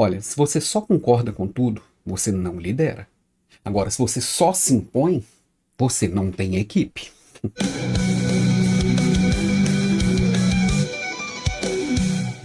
Olha, se você só concorda com tudo, você não lidera. Agora, se você só se impõe, você não tem equipe.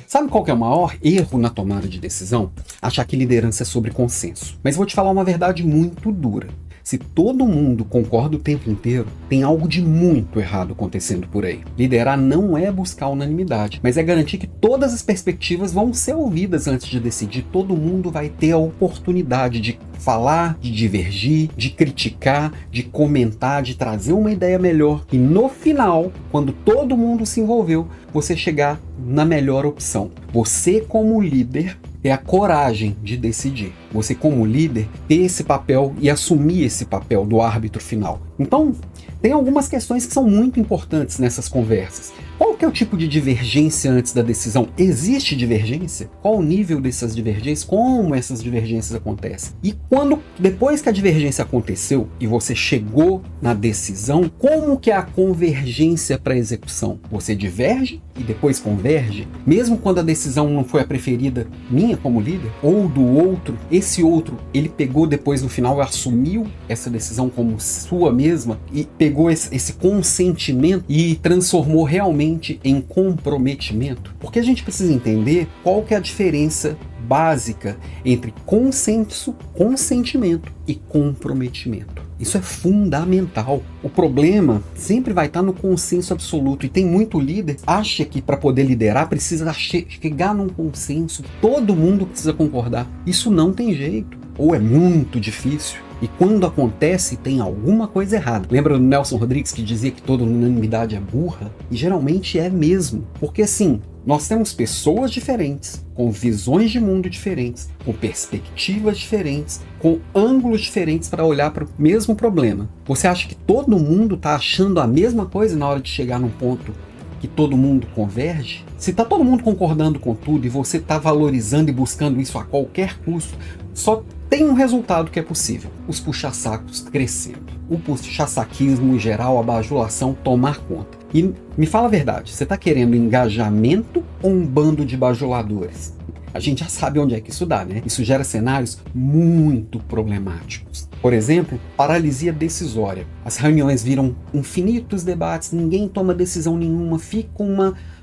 Sabe qual que é o maior erro na tomada de decisão? Achar que liderança é sobre consenso. Mas vou te falar uma verdade muito dura. Se todo mundo concorda o tempo inteiro, tem algo de muito errado acontecendo por aí. Liderar não é buscar unanimidade, mas é garantir que todas as perspectivas vão ser ouvidas antes de decidir. Todo mundo vai ter a oportunidade de falar, de divergir, de criticar, de comentar, de trazer uma ideia melhor. E no final, quando todo mundo se envolveu, você chegar na melhor opção. Você, como líder, ter a coragem de decidir. Você, como líder, ter esse papel e assumir esse papel do árbitro final. Então, tem algumas questões que são muito importantes nessas conversas. Qual que é o tipo de divergência antes da decisão? Existe divergência? Qual o nível dessas divergências? Como essas divergências acontecem? E depois que a divergência aconteceu e você chegou na decisão, como que é a convergência para a execução? Você diverge e depois converge? Mesmo quando a decisão não foi a preferida minha como líder, ou do outro, esse outro, ele pegou depois no final e assumiu essa decisão como sua mesma e pegou esse consentimento e transformou realmente em comprometimento, porque a gente precisa entender qual que é a diferença básica entre consenso, consentimento e comprometimento. Isso é fundamental. O problema sempre vai estar no consenso absoluto, e tem muito líder que acha que para poder liderar precisa chegar num consenso, todo mundo precisa concordar. Isso não tem jeito, ou é muito difícil. E quando acontece, tem alguma coisa errada. Lembra do Nelson Rodrigues que dizia que toda unanimidade é burra? E geralmente é mesmo. Porque assim, nós temos pessoas diferentes, com visões de mundo diferentes, com perspectivas diferentes, com ângulos diferentes para olhar para o mesmo problema. Você acha que todo mundo está achando a mesma coisa na hora de chegar num ponto que todo mundo converge? Se está todo mundo concordando com tudo e você está valorizando e buscando isso a qualquer custo, só tem um resultado que é possível: os puxa-sacos crescendo. O puxa-saquismo em geral, a bajulação tomar conta. E me fala a verdade, você está querendo engajamento ou um bando de bajuladores? A gente já sabe onde é que isso dá, né? Isso gera cenários muito problemáticos. Por exemplo, paralisia decisória. As reuniões viram infinitos debates, ninguém toma decisão nenhuma, fica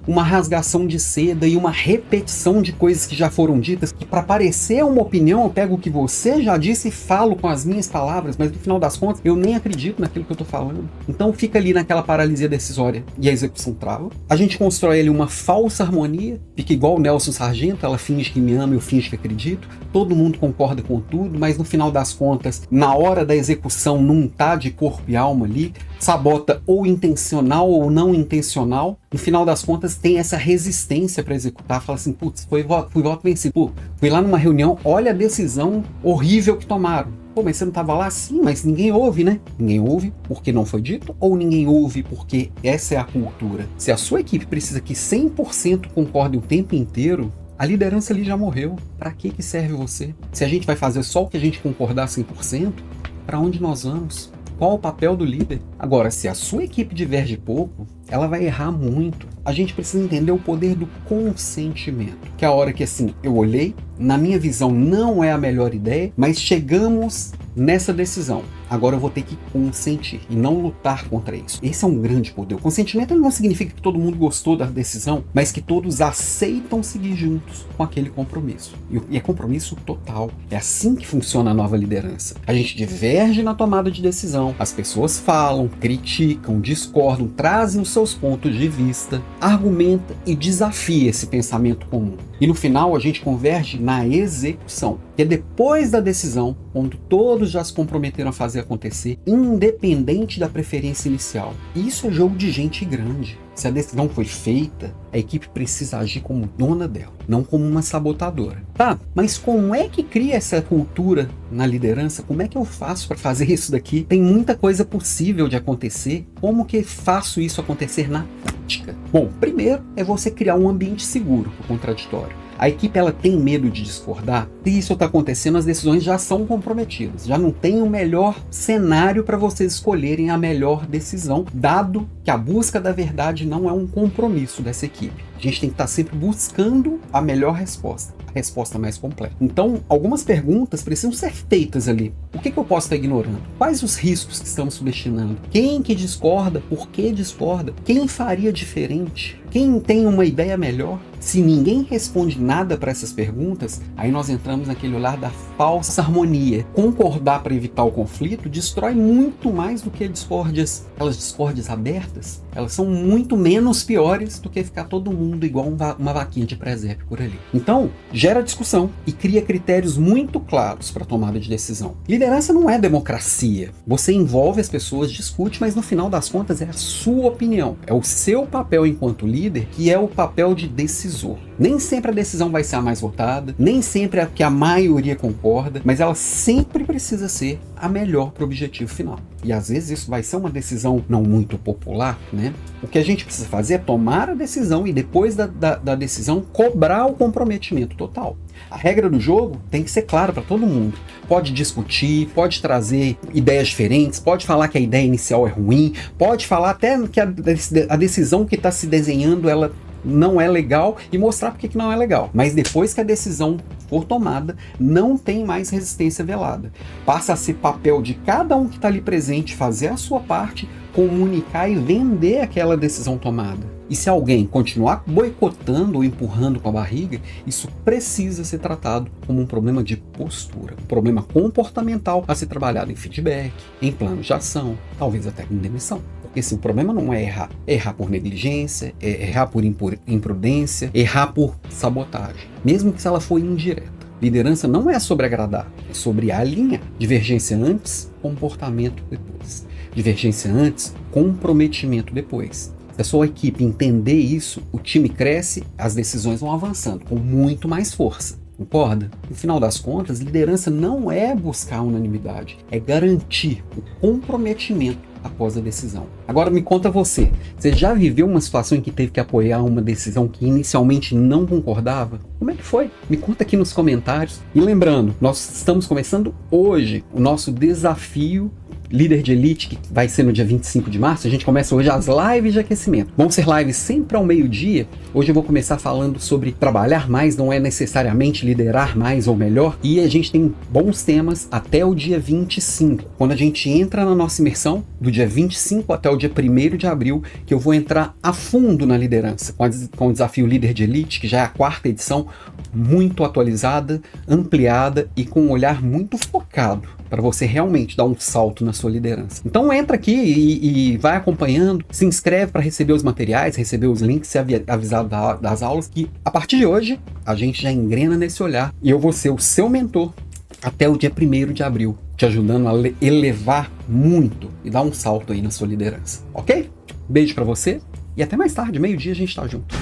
uma rasgação de seda e uma repetição de coisas que já foram ditas, que para parecer uma opinião eu pego o que você já disse e falo com as minhas palavras, mas no final das contas eu nem acredito naquilo que eu tô falando. Então fica ali naquela paralisia decisória e a execução trava. A gente constrói ali uma falsa harmonia, fica igual o Nelson Sargento, ela finge que me ama, eu finge que acredito, todo mundo concorda com tudo, mas no final das contas, na hora da execução não tá de corpo e alma ali, sabota ou intencional ou não intencional. No final das contas tem essa resistência para executar, fala assim, putz, fui voto vencido, pô, fui lá numa reunião, olha a decisão horrível que tomaram. Pô, mas você não estava lá? Sim, mas ninguém ouve, né? Ninguém ouve porque não foi dito, ou ninguém ouve porque essa é a cultura? Se a sua equipe precisa que 100% concorde o tempo inteiro, a liderança ali já morreu. Para que serve você? Se a gente vai fazer só o que a gente concordar 100%, para onde nós vamos? Qual o papel do líder? Agora, se a sua equipe diverge pouco, ela vai errar muito. A gente precisa entender o poder do consentimento, que é a hora que assim, eu olhei, na minha visão não é a melhor ideia, mas chegamos nessa decisão. Agora eu vou ter que consentir e não lutar contra isso. Esse é um grande poder. O consentimento não significa que todo mundo gostou da decisão, mas que todos aceitam seguir juntos com aquele compromisso. E é compromisso total. É assim que funciona a nova liderança. A gente diverge na tomada de decisão, as pessoas falam, criticam, discordam, trazem os seus pontos de vista, argumenta e desafia esse pensamento comum. E no final a gente converge na execução, que é depois da decisão, quando todos já se comprometeram a fazer acontecer, independente da preferência inicial. E isso é jogo de gente grande. Se a decisão foi feita, a equipe precisa agir como dona dela, não como uma sabotadora. Tá, mas como é que cria essa cultura na liderança? Como é que eu faço para fazer isso daqui? Tem muita coisa possível de acontecer. Como que faço isso acontecer na prática? Bom, primeiro é você criar um ambiente seguro para o contraditório. A equipe ela tem medo de discordar. Se isso está acontecendo, as decisões já são comprometidas. Já não tem o melhor cenário para vocês escolherem a melhor decisão, dado que a busca da verdade não é um compromisso dessa equipe. gente tem que estar sempre buscando a melhor resposta, a resposta mais completa. Então, algumas perguntas precisam ser feitas ali. O que eu posso estar ignorando? Quais os riscos que estamos subestimando? Quem que discorda? Por que discorda? Quem faria diferente? Quem tem uma ideia melhor? Se ninguém responde nada para essas perguntas, aí nós entramos naquele olhar da falsa harmonia. Concordar para evitar o conflito destrói muito mais do que discórdias. Aquelas discórdias abertas, elas são muito menos piores do que ficar todo mundo igual uma vaquinha de presépio por ali. Então, gera discussão e cria critérios muito claros para tomada de decisão. Liderança não é democracia. Você envolve as pessoas, discute, mas no final das contas é a sua opinião. É o seu papel enquanto líder, que é o papel de decisor. Nem sempre a decisão vai ser a mais votada, nem sempre a que a maioria concorda, mas ela sempre precisa ser a melhor para o objetivo final. E às vezes isso vai ser uma decisão não muito popular, né? O que a gente precisa fazer é tomar a decisão e depois da decisão cobrar o comprometimento total. A regra do jogo tem que ser clara para todo mundo. Pode discutir, pode trazer ideias diferentes, pode falar que a ideia inicial é ruim, pode falar até que a decisão que está se desenhando ela não é legal e mostrar porque que não é legal. Mas depois que a decisão for tomada, não tem mais resistência velada. Passa a ser papel de cada um que está ali presente fazer a sua parte, comunicar e vender aquela decisão tomada. E se alguém continuar boicotando ou empurrando com a barriga, isso precisa ser tratado como um problema de postura, um problema comportamental a ser trabalhado em feedback, em planos de ação, talvez até em demissão. Porque assim, o problema não é errar. É errar por negligência, é errar por imprudência, errar por sabotagem, mesmo que se ela for indireta. Liderança não é sobre agradar, é sobre alinhar. Divergência antes, comportamento depois. Divergência antes, comprometimento depois. Se a sua equipe entender isso, o time cresce, as decisões vão avançando com muito mais força. Concorda? No final das contas, liderança não é buscar unanimidade, é garantir o comprometimento após a decisão. Agora me conta você já viveu uma situação em que teve que apoiar uma decisão que inicialmente não concordava? Como é que foi? Me conta aqui nos comentários. E lembrando, nós estamos começando hoje o nosso desafio Líder de Elite, que vai ser no dia 25 de março. A gente começa hoje as lives de aquecimento. Vão ser lives sempre ao meio-dia. Hoje eu vou começar falando sobre trabalhar mais, não é necessariamente liderar mais ou melhor. E a gente tem bons temas até o dia 25. Quando a gente entra na nossa imersão, do dia 25 até o dia 1º de abril, que eu vou entrar a fundo na liderança, com o desafio Líder de Elite, que já é a 4ª edição, muito atualizada, ampliada e com um olhar muito focado para você realmente dar um salto na sua liderança. Então entra aqui e vai acompanhando, se inscreve para receber os materiais, receber os links, ser avisado das aulas, que a partir de hoje a gente já engrena nesse olhar e eu vou ser o seu mentor até o dia 1º de abril, te ajudando a elevar muito e dar um salto aí na sua liderança, ok? Beijo para você e até mais tarde, meio-dia a gente tá junto.